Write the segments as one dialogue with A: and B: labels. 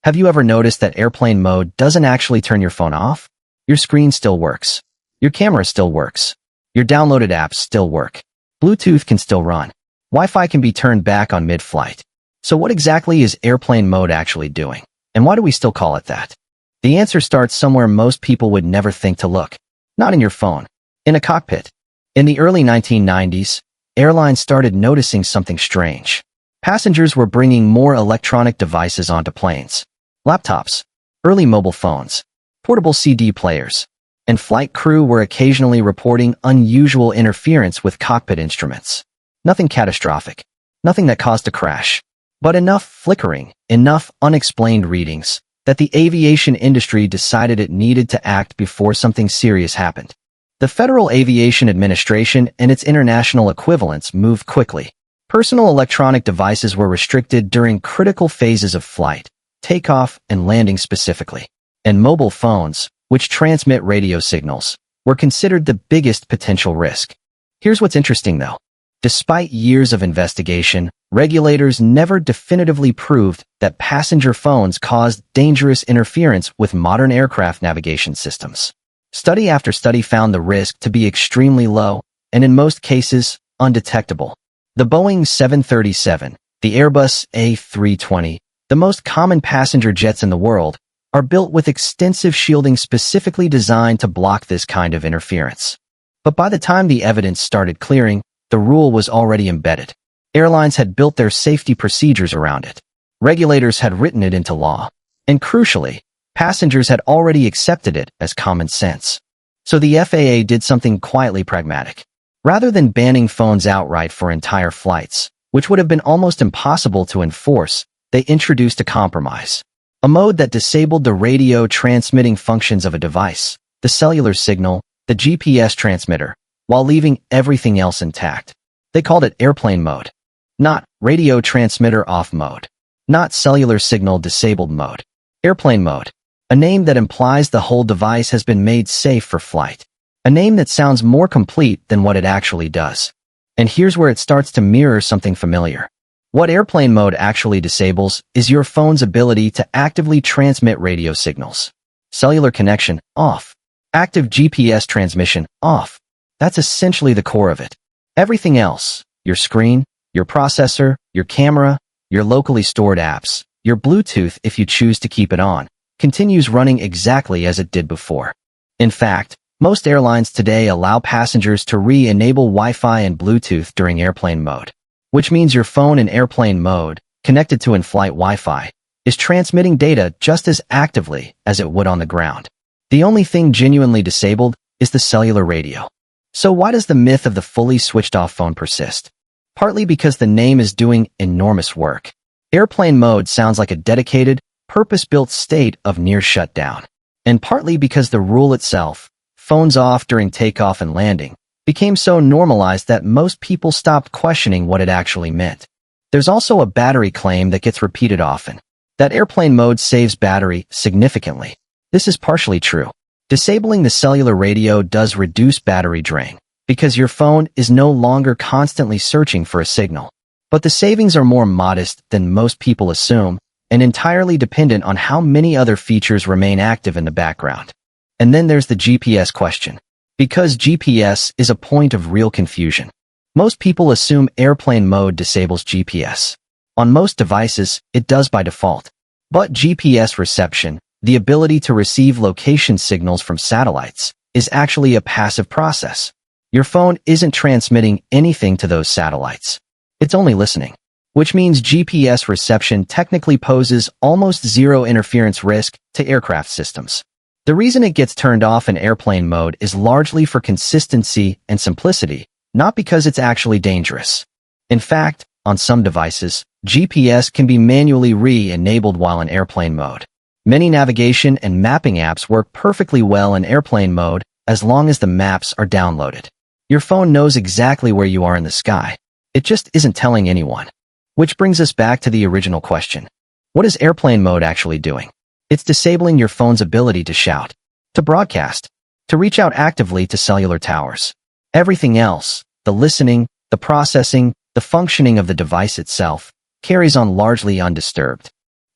A: Have you ever noticed that airplane mode doesn't actually turn your phone off? Your screen still works. Your camera still works. Your downloaded apps still work. Bluetooth can still run. Wi-Fi can be turned back on mid-flight. So what exactly is airplane mode actually doing? And why do we still call it that? The answer starts somewhere most people would never think to look. Not in your phone. In a cockpit. In the early 1990s, airlines started noticing something strange. Passengers were bringing more electronic devices onto planes. Laptops, early mobile phones, portable CD players, and flight crew were occasionally reporting unusual interference with cockpit instruments. Nothing catastrophic, nothing that caused a crash, but enough flickering, enough unexplained readings, that the aviation industry decided it needed to act before something serious happened. The Federal Aviation Administration and its international equivalents moved quickly. Personal electronic devices were restricted during critical phases of flight, takeoff and landing specifically, and mobile phones, which transmit radio signals, were considered the biggest potential risk. Here's what's interesting though. Despite years of investigation, regulators never definitively proved that passenger phones caused dangerous interference with modern aircraft navigation systems. Study after study found the risk to be extremely low, and in most cases, undetectable. The Boeing 737, the Airbus A320, the most common passenger jets in the world, are built with extensive shielding specifically designed to block this kind of interference. But by the time the evidence started clearing, the rule was already embedded. Airlines had built their safety procedures around it. Regulators had written it into law. And crucially, passengers had already accepted it as common sense. So the FAA did something quietly pragmatic. Rather than banning phones outright for entire flights, which would have been almost impossible to enforce, they introduced a compromise. A mode that disabled the radio transmitting functions of a device, the cellular signal, the GPS transmitter, while leaving everything else intact. They called it airplane mode. Not radio transmitter off mode. Not cellular signal disabled mode. Airplane mode. A name that implies the whole device has been made safe for flight. A name that sounds more complete than what it actually does. And here's where it starts to mirror something familiar. What airplane mode actually disables is your phone's ability to actively transmit radio signals. Cellular connection, off. Active GPS transmission, off. That's essentially the core of it. Everything else, your screen, your processor, your camera, your locally stored apps, your Bluetooth if you choose to keep it on, continues running exactly as it did before. In fact, most airlines today allow passengers to re-enable Wi-Fi and Bluetooth during airplane mode, which means your phone in airplane mode, connected to in-flight Wi-Fi, is transmitting data just as actively as it would on the ground. The only thing genuinely disabled is the cellular radio. So why does the myth of the fully switched-off phone persist? Partly because the name is doing enormous work. Airplane mode sounds like a dedicated, purpose-built state of near shutdown. And partly because the rule itself, phones off during takeoff and landing, became so normalized that most people stopped questioning what it actually meant. There's also a battery claim that gets repeated often, that airplane mode saves battery significantly. This is partially true. Disabling the cellular radio does reduce battery drain, because your phone is no longer constantly searching for a signal. But the savings are more modest than most people assume, and entirely dependent on how many other features remain active in the background. And then there's the GPS question. Because GPS is a point of real confusion. Most people assume airplane mode disables GPS. On most devices, it does by default. But GPS reception, the ability to receive location signals from satellites, is actually a passive process. Your phone isn't transmitting anything to those satellites. It's only listening, which means GPS reception technically poses almost zero interference risk to aircraft systems. The reason it gets turned off in airplane mode is largely for consistency and simplicity, not because it's actually dangerous. In fact, on some devices, GPS can be manually re-enabled while in airplane mode. Many navigation and mapping apps work perfectly well in airplane mode as long as the maps are downloaded. Your phone knows exactly where you are in the sky. It just isn't telling anyone. Which brings us back to the original question. What is airplane mode actually doing? It's disabling your phone's ability to shout, to broadcast, to reach out actively to cellular towers. Everything else, the listening, the processing, the functioning of the device itself, carries on largely undisturbed.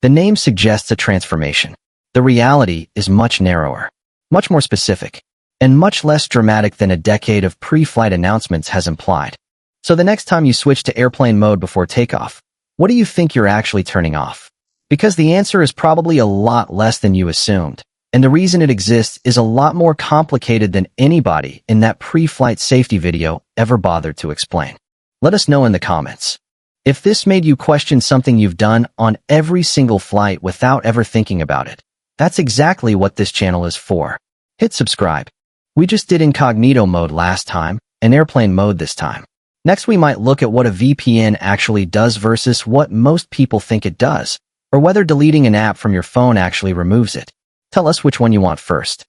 A: The name suggests a transformation. The reality is much narrower, much more specific, and much less dramatic than a decade of pre-flight announcements has implied. So the next time you switch to airplane mode before takeoff, what do you think you're actually turning off? Because the answer is probably a lot less than you assumed. And the reason it exists is a lot more complicated than anybody in that pre-flight safety video ever bothered to explain. Let us know in the comments. If this made you question something you've done on every single flight without ever thinking about it, that's exactly what this channel is for. Hit subscribe. We just did incognito mode last time, and airplane mode this time. Next we might look at what a VPN actually does versus what most people think it does, or whether deleting an app from your phone actually removes it. Tell us which one you want first.